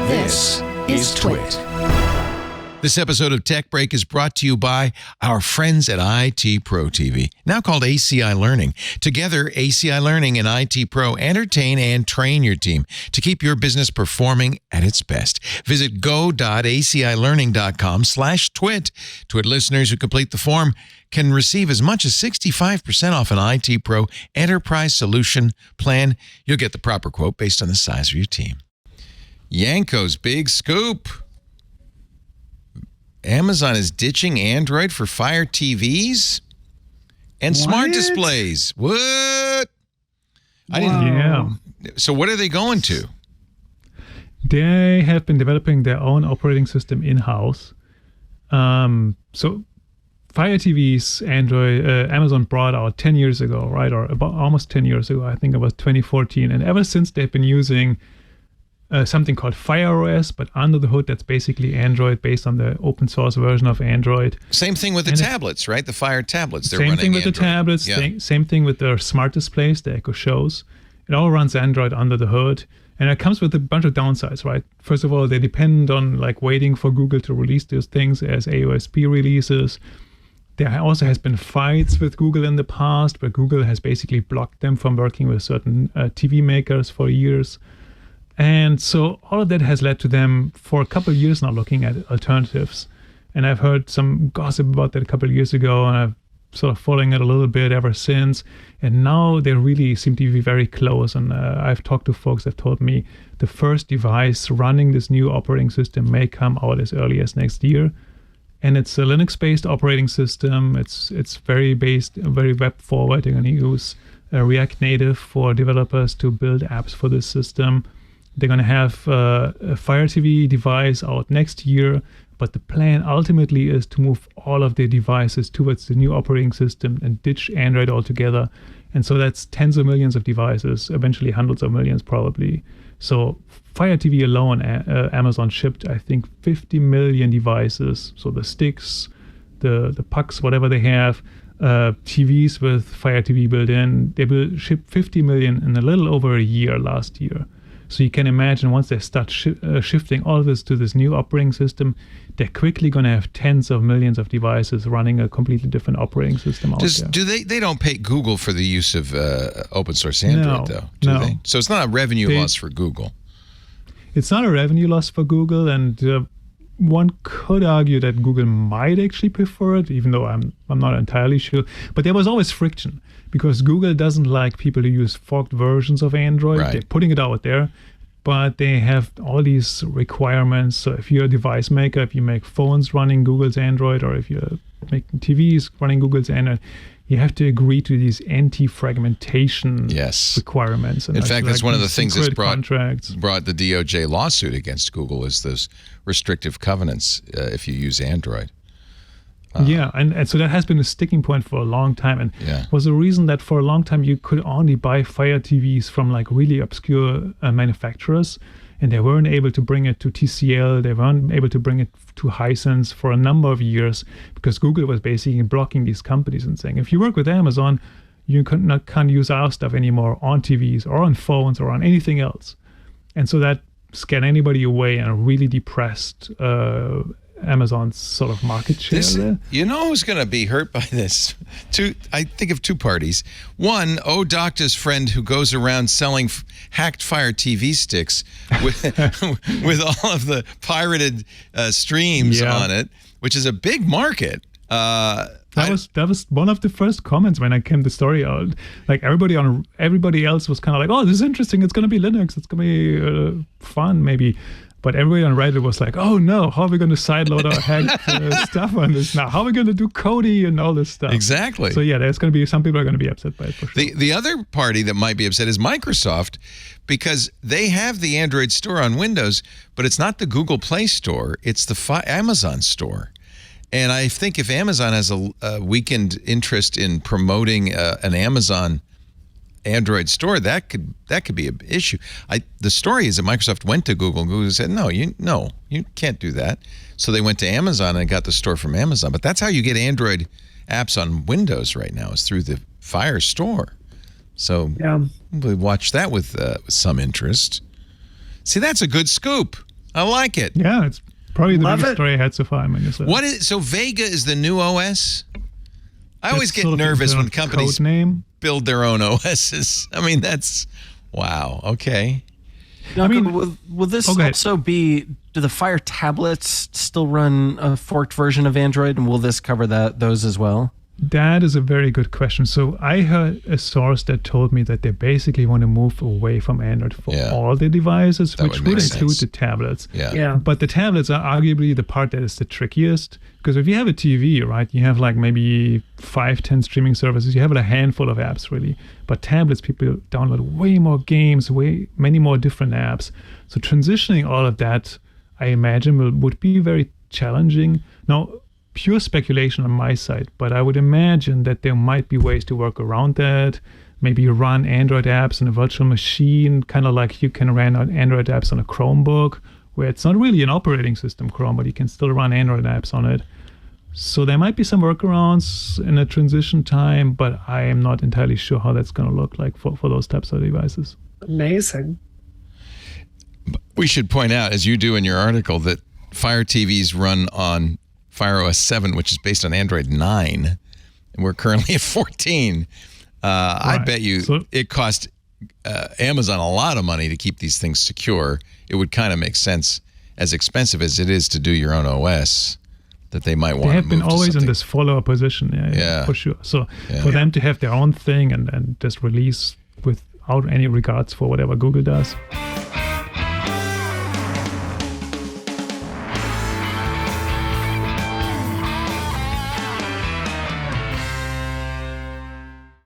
This is TWiT. This episode of Tech Break is brought to you by our friends at IT Pro TV, now called ACI Learning. Together, ACI Learning and IT Pro entertain and train your team to keep your business performing at its best. Visit go.acilearning.com/twit. TWiT listeners who complete the form can receive as much as 65% off an IT Pro Enterprise Solution plan. You'll get the proper quote based on the size of your team. Janko's big scoop. Amazon is ditching Android for Fire TVs and smart displays. What? Yeah. So what are they going to? They have been developing their own operating system in-house. So Fire TVs, Android, Amazon brought out 10 years ago, right? Or about almost 10 years ago. I think it was 2014. And ever since they've been using something called Fire OS, but under the hood, that's basically Android based on the open source version of Android. Same thing with the tablets, right? The Fire tablets. They're same thing with Android. The tablets. Yeah. Same thing with their smart displays, the Echo Shows. It all runs Android under the hood. And it comes with a bunch of downsides, right? First of all, they depend on waiting for Google to release those things as AOSP releases. There also has been fights with Google in the past where Google has basically blocked them from working with certain TV makers for years. And so all of that has led to them for a couple of years now looking at alternatives. And I've heard some gossip about that a couple of years ago, and I've sort of following it a little bit ever since. And now they really seem to be very close. And I've talked to folks that told me the first device running this new operating system may come out as early as next year. And it's a Linux-based operating system. It's very web forward. They're going to use React Native for developers to build apps for this system. They're going to have a Fire TV device out next year, but the plan ultimately is to move all of their devices towards the new operating system and ditch Android altogether. And so that's tens of millions of devices, eventually hundreds of millions probably. So Fire TV alone, Amazon shipped, I think, 50 million devices. So the sticks, the pucks, whatever they have, TVs with Fire TV built in, they will ship 50 million in a little over a year last year. So you can imagine once they start shifting all of this to this new operating system, they're quickly going to have tens of millions of devices running a completely different operating system out there. Do they don't pay Google for the use of open source Android, though, do they? So it's not a revenue loss for Google. It's not a revenue loss for Google, and one could argue that Google might actually prefer it, even though I'm not entirely sure. But there was always friction because Google doesn't like people to use forked versions of Android. Right. They're putting it out there, but they have all these requirements. So if you're a device maker, if you make phones running Google's Android, or if you're making TVs running Google's Android, you have to agree to these anti-fragmentation requirements. And in fact, that's one of the things that's brought the DOJ lawsuit against Google is those restrictive covenants if you use Android. And so that has been a sticking point for a long time, and was a reason that for a long time you could only buy Fire TVs from really obscure manufacturers, and they weren't able to bring it to TCL, they weren't able to bring it to Hisense for a number of years because Google was basically blocking these companies and saying, if you work with Amazon, you can't use our stuff anymore on TVs or on phones or on anything else. And so that scared anybody away and really depressed Amazon's sort of market share there. You know who's going to be hurt by this? I think of two parties. One, Docta's friend who goes around selling hacked Fire TV sticks with with all of the pirated streams on it, which is a big market. That was one of the first comments when I came the story out. Everybody else was kind of like, oh, this is interesting. It's going to be Linux. It's going to be fun, maybe. But everybody on Reddit was like, oh no, how are we going to sideload our hacked stuff on this now? How are we going to do Kodi and all this stuff? Exactly. So yeah, there's going to be some people are going to be upset by it for sure. The other party that might be upset is Microsoft, because they have the Android store on Windows, but it's not the Google Play Store. It's the Amazon store. And I think if Amazon has a weakened interest in promoting an Amazon Android store, that could be an issue. The story is that Microsoft went to Google and Google said, no, you can't do that. So they went to Amazon and got the store from Amazon. But that's how you get Android apps on Windows right now, is through the Fire store. So we'll watch that with some interest. See, that's a good scoop. I like it. Yeah, it's probably the Love biggest it. story I had so far. I mean, So Vega is the new OS? I always get sort of nervous the when companies code name. build their own OSs. I mean, that's wow. Okay. Now, I mean- will this Okay. also be? Do the Fire tablets still run a forked version of Android, and will this cover those as well? That is a very good question. So I heard a source that told me that they basically want to move away from Android for Yeah. all the devices, That which would would make include sense. the tablets. Yeah. But the tablets are arguably the part that is the trickiest, because if you have a TV, right, you have like maybe 5-10 streaming services, you have a handful of apps really. But tablets, people download way more games, many more different apps. So transitioning all of that, I imagine, would be very challenging. Now, pure speculation on my side, but I would imagine that there might be ways to work around that. Maybe run Android apps on a virtual machine, kind of like you can run Android apps on a Chromebook, where it's not really an operating system, Chrome, but you can still run Android apps on it. So there might be some workarounds in a transition time, but I am not entirely sure how that's going to look like for those types of devices. Amazing. We should point out, as you do in your article, that Fire TVs run on Fire OS 7, which is based on Android 9, and we're currently at 14. I bet you it cost Amazon a lot of money to keep these things secure. It would kind of make sense, as expensive as it is to do your own OS, that they might want to move They have been to always in something. this follower position, yeah, for sure. So for them to have their own thing and just release without any regards for whatever Google does.